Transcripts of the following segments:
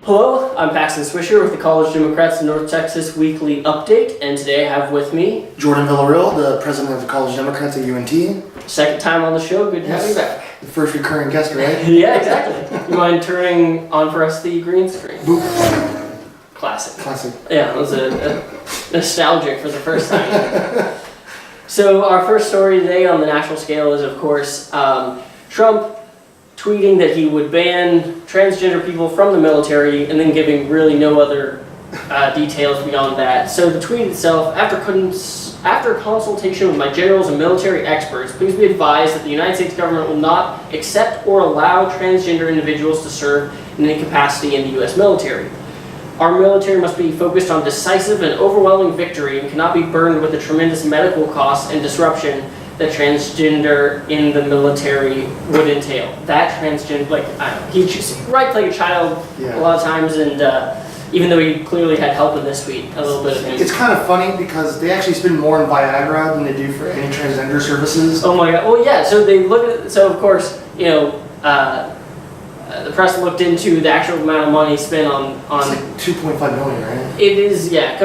Hello, I'm Paxton Swisher with the College Democrats North Texas Weekly Update, and today I have with me Jordan Villarreal, the president of the College Democrats at UNT. Second time on the show, good to have you back. The first recurring guest, right? Yeah, exactly. You mind turning on for us the green screen? Boop. Classic. Yeah, it was a nostalgic for the first time. So our first story today on the national scale is, of course, Trump tweeting that he would ban transgender people from the military and then giving really no other details beyond that. So the tweet itself, after consultation with my generals and military experts, please be advised that the United States government will not accept or allow transgender individuals to serve in any capacity in the U.S. military. Our military must be focused on decisive and overwhelming victory and cannot be burdened with the tremendous medical costs and disruption that transgender in the military would entail. That transgender, he just writes like a child a lot of times, and even though he clearly had help in this tweet, a little bit of him. It's kind of funny because they actually spend more on Viagra than they do for any transgender services. Oh my god, well yeah, so they look at, so of course, you know, the press looked into the actual amount of money spent on it's like $2.5 million, right? It is, yeah,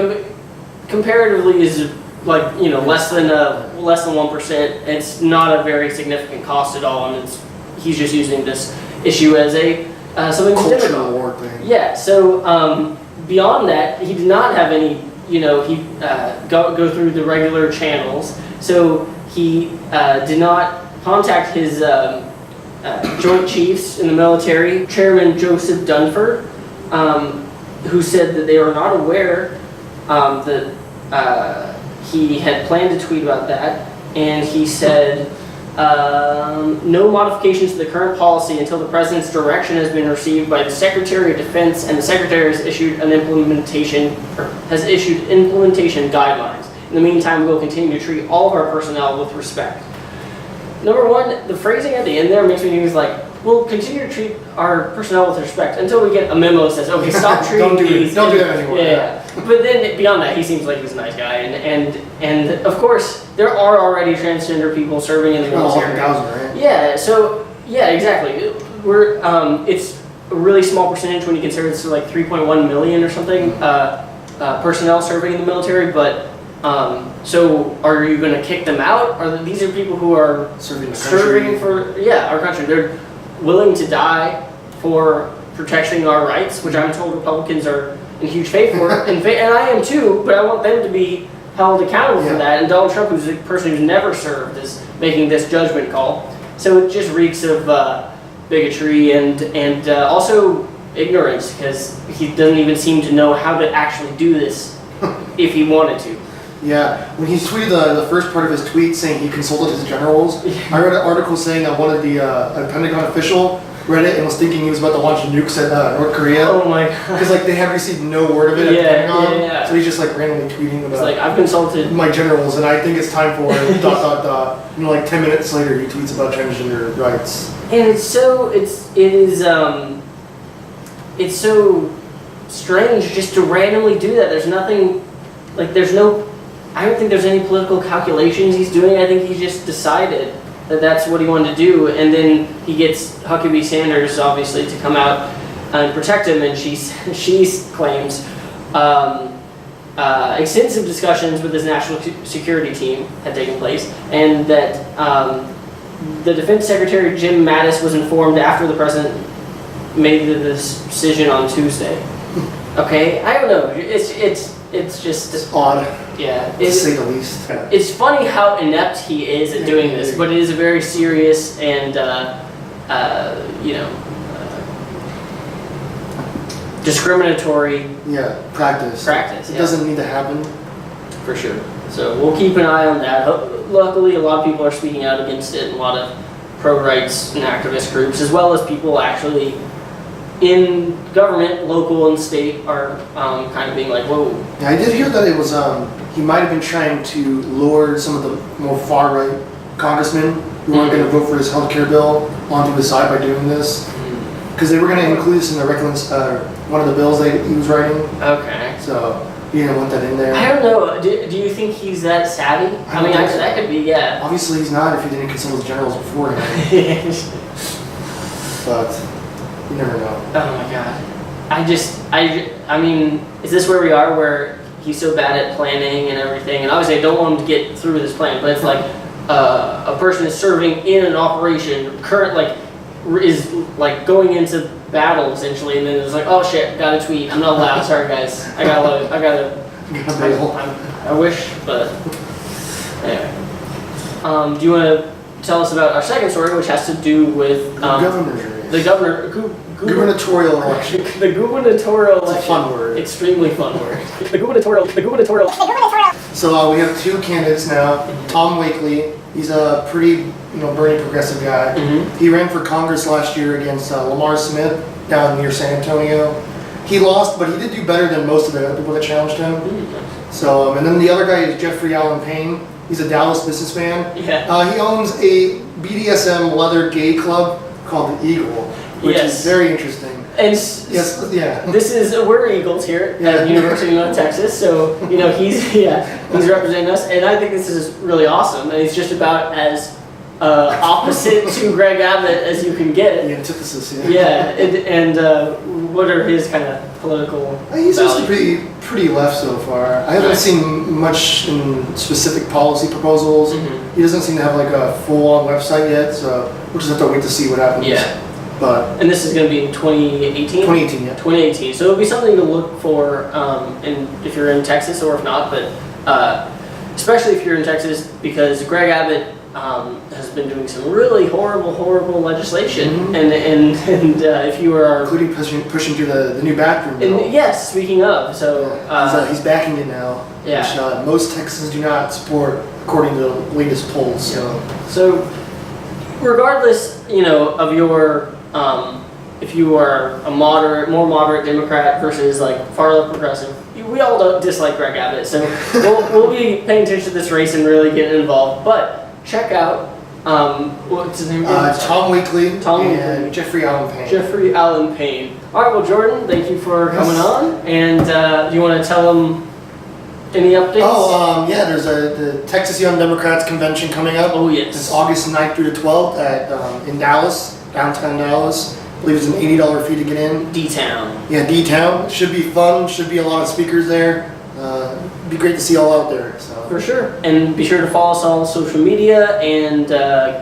comparatively is like, you know, less than 1%. It's not a very significant cost at all, and he's just using this issue as a something to cultural war thing. Yeah. So beyond that, he did not have any. You know, he go through the regular channels. So he did not contact his joint chiefs in the military, Chairman Joseph Dunford, who said that they were not aware that. He had planned to tweet about that, and he said, no modifications to the current policy until the President's direction has been received by the Secretary of Defense, and the Secretary has issued implementation guidelines. In the meantime, we will continue to treat all of our personnel with respect. Number one, the phrasing at the end there makes me think like, we'll continue to treat our personnel with respect until we get a memo that says, okay, stop treating these. Don't do that anymore. Yeah. But then beyond that, he seems like he's a nice guy, and of course there are already transgender people serving in the military. 1,000, right? Yeah. So yeah, exactly. We're it's a really small percentage when you consider it's like 3.1 million or something personnel serving in the military. But so are you going to kick them out? These are people who are serving for our country. They're willing to die for protecting our rights, which I'm told Republicans are in huge favor for, and I am too, but I want them to be held accountable for that, and Donald Trump, who's a person who's never served, is making this judgment call. So it just reeks of bigotry and also ignorance, because he doesn't even seem to know how to actually do this if he wanted to. Yeah, when he tweeted the first part of his tweet saying he consulted his generals, I read an article saying that one of the a Pentagon official read it and was thinking he was about to launch nukes at North Korea. Oh my god. Because they have received no word of it at the Pentagon. Yeah. So he's just randomly tweeting about I've consulted my generals and I think it's time for ... And 10 minutes later he tweets about transgender rights. And it's so strange just to randomly do that. There's nothing I don't think there's any political calculations he's doing. I think he just decided that that's what he wanted to do, and then he gets Huckabee Sanders, obviously, to come out and protect him, and she claims extensive discussions with his national security team had taken place, and that the Defense Secretary, Jim Mattis, was informed after the President made the decision on Tuesday. Okay, I don't know. It's just odd. Yeah, to say the least. It's funny how inept he is at doing this, but it is a very serious and discriminatory practice. It doesn't need to happen. For sure. So we'll keep an eye on that. Luckily, a lot of people are speaking out against it, and a lot of pro-rights and activist groups, as well as people actually in government, local and state, are kind of being like, whoa. Yeah, I did hear that it was, he might have been trying to lure some of the more far-right congressmen who weren't going to vote for his health care bill onto his side by doing this. Because they were going to include this in the one of the bills he was writing. Okay. So he didn't want that in there. I don't know. Do you think he's that savvy? I mean, actually, that could be, yeah. Obviously he's not if he didn't consult his generals beforehand. But you never know. Oh my god. I mean, is this where we are where he's so bad at planning and everything? And obviously I don't want him to get through this plan, but it's like a person is serving in an operation, is like going into battle essentially, and then it's like, oh shit, got a tweet, I'm not allowed, sorry guys, I wish, but anyway. Do you want to tell us about our second story, which has to do with the gubernatorial election. The gubernatorial election. It's a fun word. Extremely fun word. The gubernatorial. So we have two candidates now. Tom Wakely, he's a pretty Bernie progressive guy. Mm-hmm. He ran for Congress last year against Lamar Smith down near San Antonio. He lost, but he did do better than most of the other people that challenged him. Mm-hmm. So, and then the other guy is Jeffrey Allen Payne. He's a Dallas businessman. Yeah. He owns a BDSM leather gay club called the Eagle, which is very interesting. And we're Eagles here at University of North Texas, so he's representing us, and I think this is really awesome. And he's just about as opposite to Greg Abbott as you can get. The antithesis, yeah. Yeah, and what are his kind of political He's just values? pretty left so far. I haven't seen much in specific policy proposals. Mm-hmm. He doesn't seem to have like a full-on website yet, so we'll just have to wait to see what happens. Yeah. But and this is going to be in 2018? 2018, yeah. 2018. So it'll be something to look for if you're in Texas or if not, but especially if you're in Texas, because Greg Abbott has been doing some really horrible legislation, mm-hmm. and if you are including pushing through the new bathroom bill. Yes, speaking of, so he's backing it now. Yeah. Which more Texans do not support, according to the latest polls. So regardless, of your if you are a more moderate Democrat versus like far left progressive, we all don't dislike Greg Abbott, so we'll be paying attention to this race and really getting involved. But check out what's his name? Tom Wakely and Jeffrey Allen Payne. Jeffrey Allen Payne. All right, well, Jordan, thank you for coming on. And do you want to tell them any updates? There's the Texas Young Democrats convention coming up. Oh, yes. It's August 9th through the 12th in Dallas, downtown Dallas. I believe it's an $80 fee to get in. D-Town. Yeah, D-Town. Should be fun. Should be a lot of speakers there. It'd be great to see all out there. So. For sure. And be sure to follow us on social media and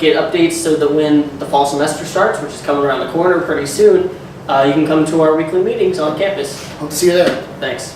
get updates so that when the fall semester starts, which is coming around the corner pretty soon, you can come to our weekly meetings on campus. Hope to see you there. Thanks.